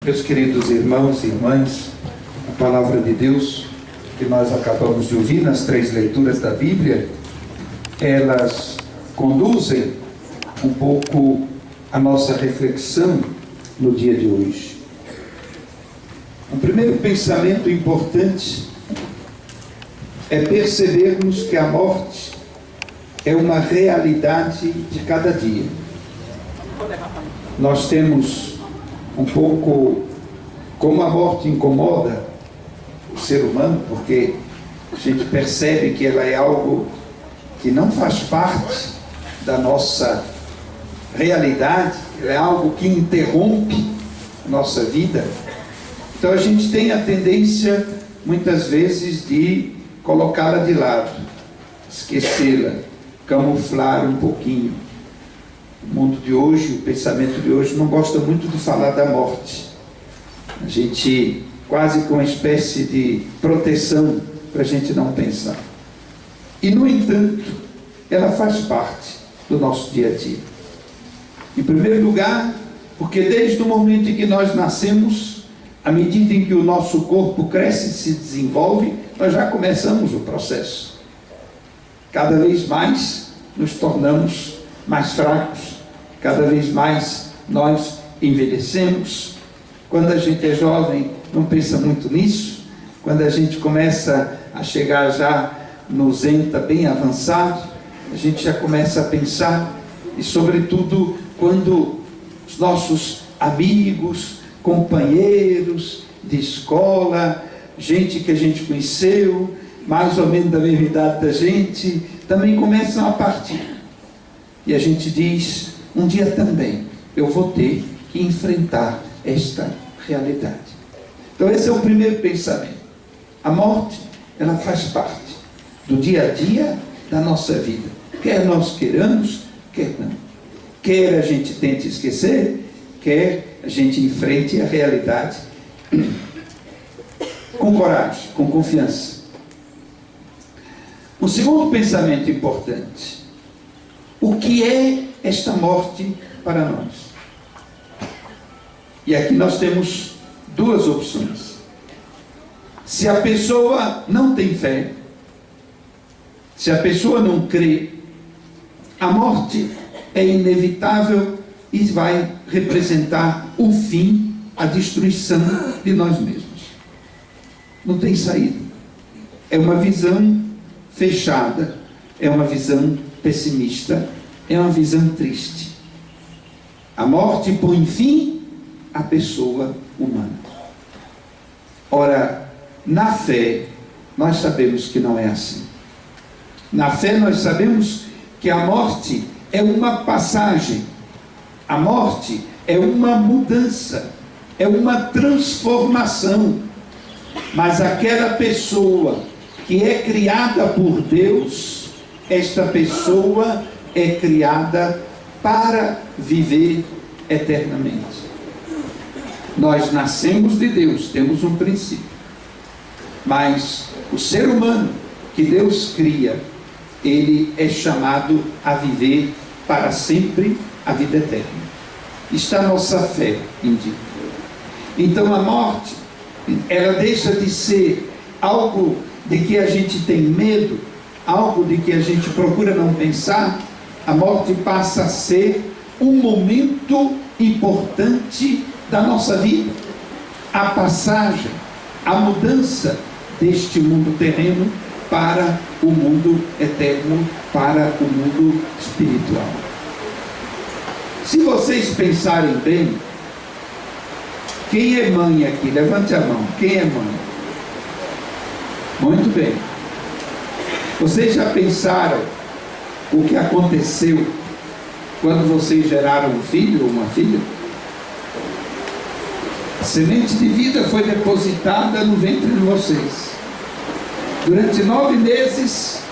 Meus queridos irmãos e irmãs, a palavra de Deus que nós acabamos de ouvir nas 3 leituras da Bíblia, elas conduzem um pouco a nossa reflexão no dia de hoje. Um primeiro pensamento importante é percebermos que a morte é uma realidade de cada dia. Nós temos um pouco como a morte incomoda o ser humano, porque a gente percebe que ela é algo que não faz parte da nossa realidade, ela é algo que interrompe a nossa vida. Então a gente tem a tendência, muitas vezes, de colocá-la de lado, esquecê-la, camuflar um pouquinho. O mundo de hoje, o pensamento de hoje não gosta muito de falar da morte. A gente quase com uma espécie de proteção para a gente não pensar. E no entanto, ela faz parte do nosso dia a dia. Em primeiro lugar, porque desde o momento em que nós nascemos, à medida em que o nosso corpo cresce e se desenvolve, nós já começamos o processo. Cada vez mais nos tornamos mais fracos, cada vez mais nós envelhecemos. Quando a gente é jovem, não pensa muito nisso. Quando a gente começa a chegar já no zenta bem avançado, a gente já começa a pensar, e sobretudo quando os nossos amigos, companheiros de escola, gente que a gente conheceu, mais ou menos da mesma idade da gente, também começam a partir. E a gente diz, um dia também eu vou ter que enfrentar esta realidade. Então esse é o primeiro pensamento. A morte, ela faz parte do dia a dia da nossa vida. Quer nós queiramos, quer não. Quer a gente tente esquecer, quer a gente enfrente a realidade com coragem, com confiança. Um segundo pensamento importante. O que é esta morte para nós? E aqui nós temos 2 opções. Se a pessoa não tem fé, se a pessoa não crê, a morte é inevitável e vai representar o fim, a destruição de nós mesmos. Não tem saída. É uma visão fechada, é uma visão pessimista, é uma visão triste. A morte põe fim à pessoa humana. Ora, na fé, nós sabemos que não é assim. Na fé nós sabemos que a morte é uma passagem, a morte é uma mudança, é uma transformação. Mas aquela pessoa que é criada por Deus, esta pessoa é criada para viver eternamente. Nós nascemos de Deus, temos um princípio. Mas o ser humano que Deus cria, ele é chamado a viver para sempre a vida eterna. Isto a nossa fé indica. Então a morte, ela deixa de ser algo de que a gente tem medo, algo de que a gente procura não pensar. A morte passa a ser um momento importante da nossa vida. A passagem, a mudança deste mundo terreno para o mundo eterno, para o mundo espiritual. Se vocês pensarem bem, quem é mãe aqui? Levante a mão. Quem é mãe? Muito bem. Vocês já pensaram o que aconteceu quando vocês geraram um filho ou uma filha? A semente de vida foi depositada no ventre de vocês. Durante 9 meses,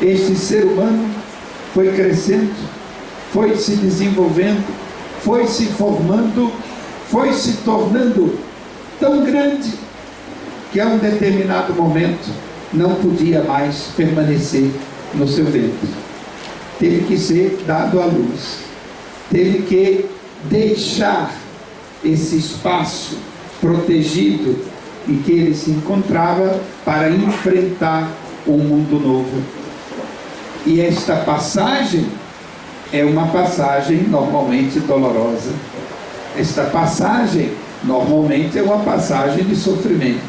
este ser humano foi crescendo, foi se desenvolvendo, foi se formando, foi se tornando tão grande que a um determinado momento não podia mais permanecer no seu ventre. Teve que ser dado à luz. Teve que deixar esse espaço protegido em que ele se encontrava para enfrentar um mundo novo. E esta passagem é uma passagem normalmente dolorosa. Esta passagem normalmente é uma passagem de sofrimento,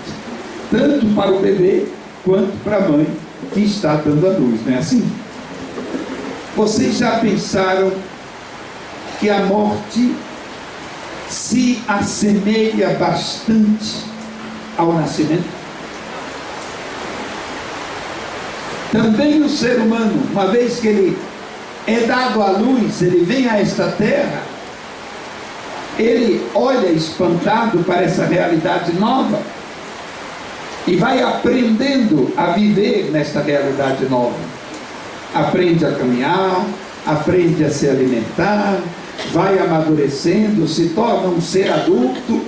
tanto para o bebê quanto para a mãe que está dando a luz, não é assim? Vocês já pensaram que a morte se assemelha bastante ao nascimento? Também o ser humano, uma vez que ele é dado à luz, ele vem a esta terra, ele olha espantado para essa realidade nova e vai aprendendo a viver nesta realidade nova. Aprende a caminhar, aprende a se alimentar, vai amadurecendo, se torna um ser adulto,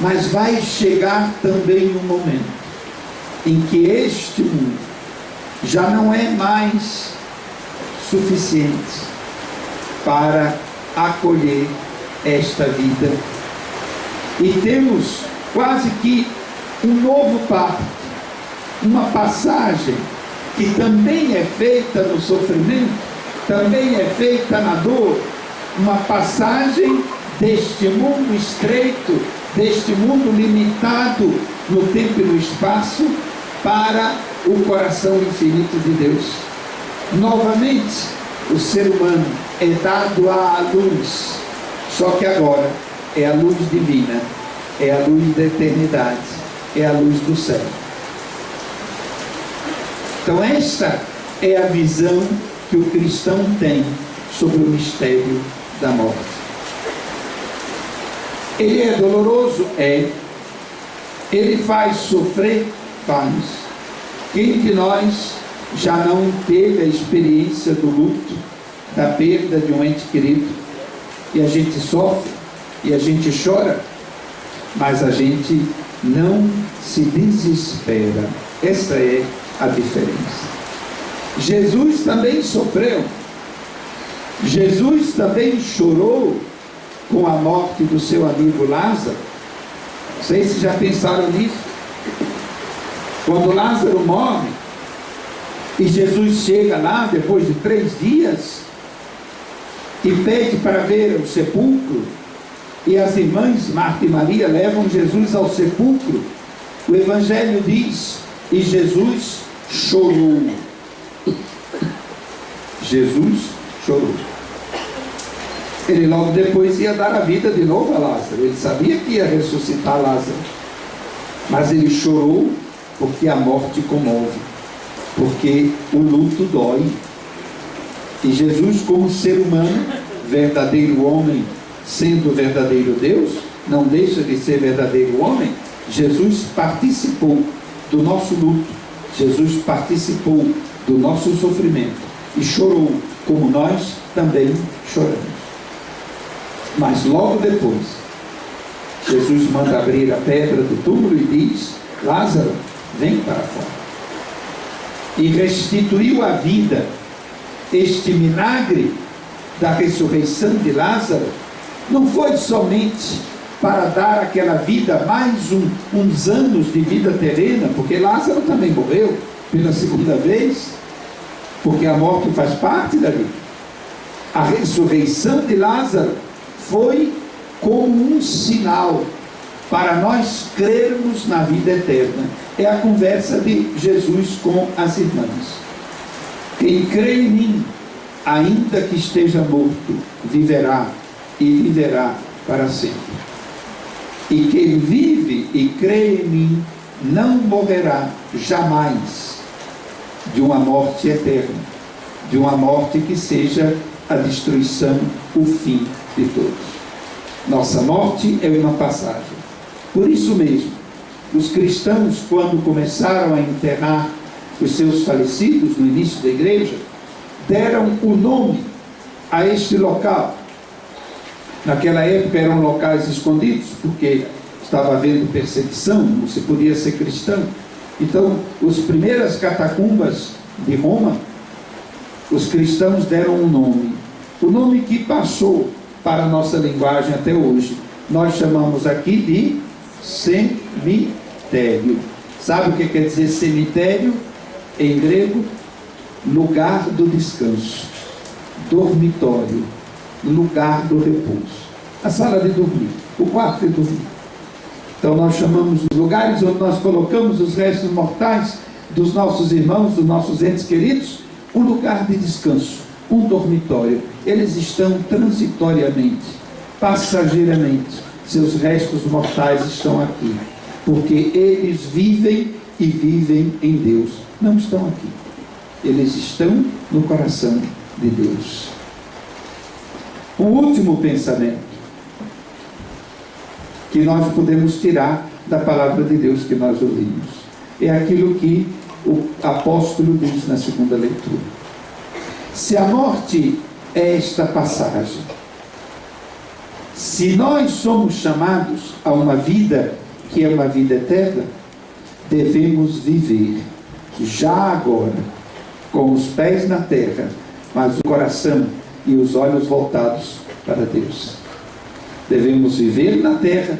mas vai chegar também um momento em que este mundo já não é mais suficiente para acolher esta vida. E temos quase que um novo parto, uma passagem que também é feita no sofrimento, também é feita na dor, uma passagem deste mundo estreito, deste mundo limitado no tempo e no espaço, para o coração infinito de Deus. Novamente, o ser humano é dado à luz, só que agora é a luz divina, é a luz da eternidade, é a luz do céu. Então esta é a visão que o cristão tem sobre o mistério da morte. Ele é doloroso? É. Ele faz sofrer? Faz. Quem de nós já não teve a experiência do luto, da perda de um ente querido? E a gente sofre, e a gente chora, mas a gente não se desespera. Essa é a diferença. Jesus também sofreu. Jesus também chorou com a morte do seu amigo Lázaro. Vocês já pensaram nisso? Quando Lázaro morre, e Jesus chega lá depois de 3 dias, e pede para ver o sepulcro, e as irmãs Marta e Maria levam Jesus ao sepulcro, o Evangelho diz, e Jesus chorou. Jesus chorou. Ele logo depois ia dar a vida de novo a Lázaro. Ele sabia que ia ressuscitar Lázaro. Mas ele chorou porque a morte comove. Porque o luto dói. E Jesus, como ser humano, verdadeiro homem, sendo verdadeiro Deus, não deixa de ser verdadeiro homem. Jesus participou do nosso luto. Jesus participou do nosso sofrimento. E chorou, como nós também choramos. Mas logo depois, Jesus manda abrir a pedra do túmulo e diz: Lázaro, vem para fora. E restituiu a vida. Este milagre da ressurreição de Lázaro não foi somente para dar àquela vida mais uns anos de vida terrena, porque Lázaro também morreu pela segunda vez, porque a morte faz parte da vida. A ressurreição de Lázaro foi como um sinal para nós crermos na vida eterna. É a conversa de Jesus com as irmãs. Quem crê em mim, ainda que esteja morto, viverá e viverá para sempre. E quem vive e crê em mim, não morrerá jamais de uma morte eterna, de uma morte que seja a destruição, o fim de todos. Nossa morte é uma passagem. Por isso mesmo, os cristãos, quando começaram a enterrar os seus falecidos no início da igreja, deram o nome a este local. Naquela época eram locais escondidos, porque estava havendo perseguição, não se podia ser cristão. Então, as primeiras catacumbas de Roma, os cristãos deram um nome. O nome que passou para a nossa linguagem até hoje, nós chamamos aqui de cemitério. Sabe o que quer dizer cemitério? Em grego, lugar do descanso, dormitório, lugar do repouso, a sala de dormir, o quarto de dormir. Então nós chamamos os lugares onde nós colocamos os restos mortais dos nossos irmãos, dos nossos entes queridos, um lugar de descanso, um dormitório. Eles estão transitoriamente, passageiramente, seus restos mortais estão aqui, porque eles vivem e vivem em Deus, não estão aqui, eles estão no coração de Deus. O último pensamento que nós podemos tirar da palavra de Deus que nós ouvimos é aquilo que o apóstolo diz na segunda leitura. Se a morte é esta passagem, se nós somos chamados a uma vida que é uma vida eterna, devemos viver já agora, com os pés na terra, mas o coração e os olhos voltados para Deus. Devemos viver na terra,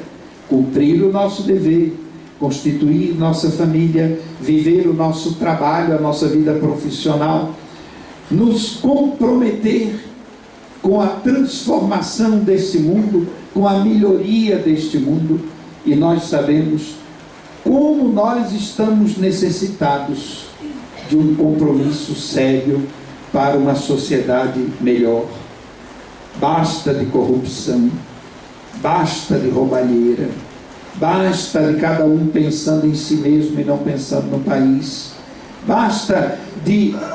cumprir o nosso dever, constituir nossa família, viver o nosso trabalho, a nossa vida profissional, nos comprometer com a transformação desse mundo, com a melhoria deste mundo, e nós sabemos como nós estamos necessitados de um compromisso sério para uma sociedade melhor. Basta de corrupção, basta de roubalheira, basta de cada um pensando em si mesmo e não pensando no país, basta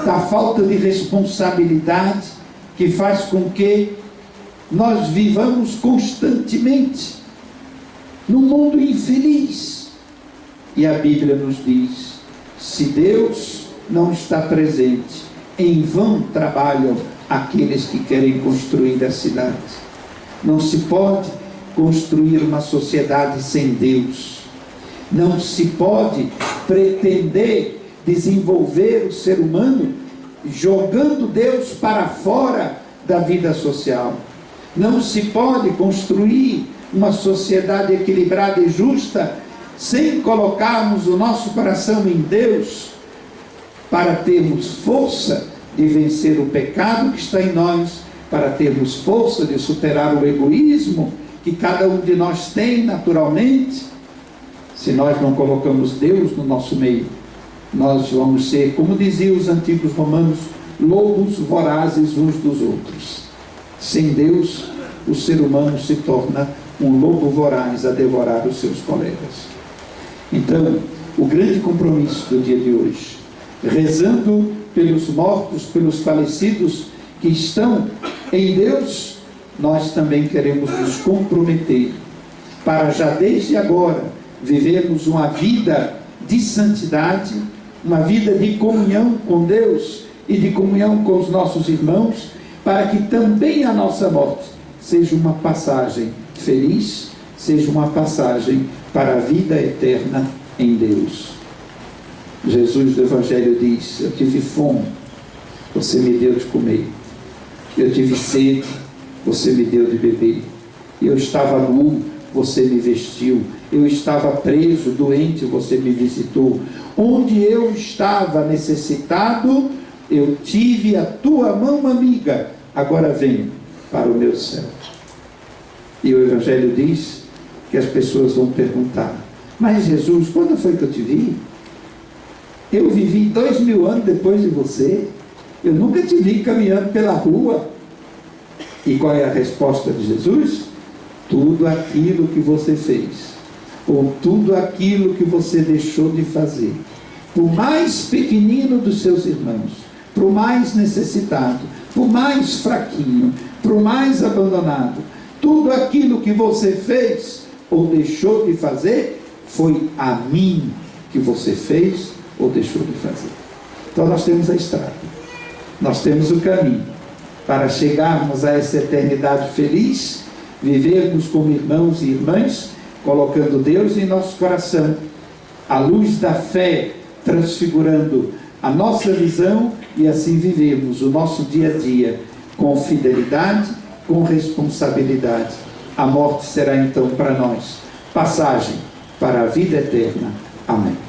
da falta de responsabilidade que faz com que nós vivamos constantemente num mundo infeliz. E a Bíblia nos diz: se Deus não está presente, em vão trabalham aqueles que querem construir a cidade. Não se pode construir uma sociedade sem Deus. Não se pode pretender desenvolver o ser humano jogando Deus para fora da vida social. Não se pode construir uma sociedade equilibrada e justa sem colocarmos o nosso coração em Deus, para termos força de vencer o pecado que está em nós, para termos força de superar o egoísmo que cada um de nós tem naturalmente. Se nós não colocamos Deus no nosso meio, nós vamos ser, como diziam os antigos romanos, lobos vorazes uns dos outros. Sem Deus, o ser humano se torna um lobo voraz a devorar os seus colegas. Então, o grande compromisso do dia de hoje, rezando pelos mortos, pelos falecidos que estão em Deus, nós também queremos nos comprometer para já desde agora vivermos uma vida de santidade, uma vida de comunhão com Deus e de comunhão com os nossos irmãos, para que também a nossa morte seja uma passagem feliz, seja uma passagem para a vida eterna em Deus. Jesus do Evangelho diz: eu tive fome, você me deu de comer. Eu tive sede, você me deu de beber. Eu estava nu, você me vestiu. Eu estava preso, doente, você me visitou. Onde eu estava necessitado, eu tive a tua mão amiga. Agora venho para o meu céu. E o Evangelho diz que as pessoas vão perguntar: mas Jesus, quando foi que eu te vi? Eu vivi 2000 anos depois de você. Eu nunca te vi caminhando pela rua. E qual é a resposta de Jesus? Tudo aquilo que você fez, ou tudo aquilo que você deixou de fazer, por mais pequenino dos seus irmãos, por mais necessitado, por mais fraquinho, por mais abandonado, tudo aquilo que você fez ou deixou de fazer, foi a mim que você fez ou deixou de fazer. Então nós temos a estrada, nós temos o caminho para chegarmos a essa eternidade feliz, vivermos como irmãos e irmãs, colocando Deus em nosso coração, a luz da fé transfigurando a nossa visão, e assim vivermos o nosso dia a dia com fidelidade, com responsabilidade, a morte será então para nós passagem para a vida eterna. Amém.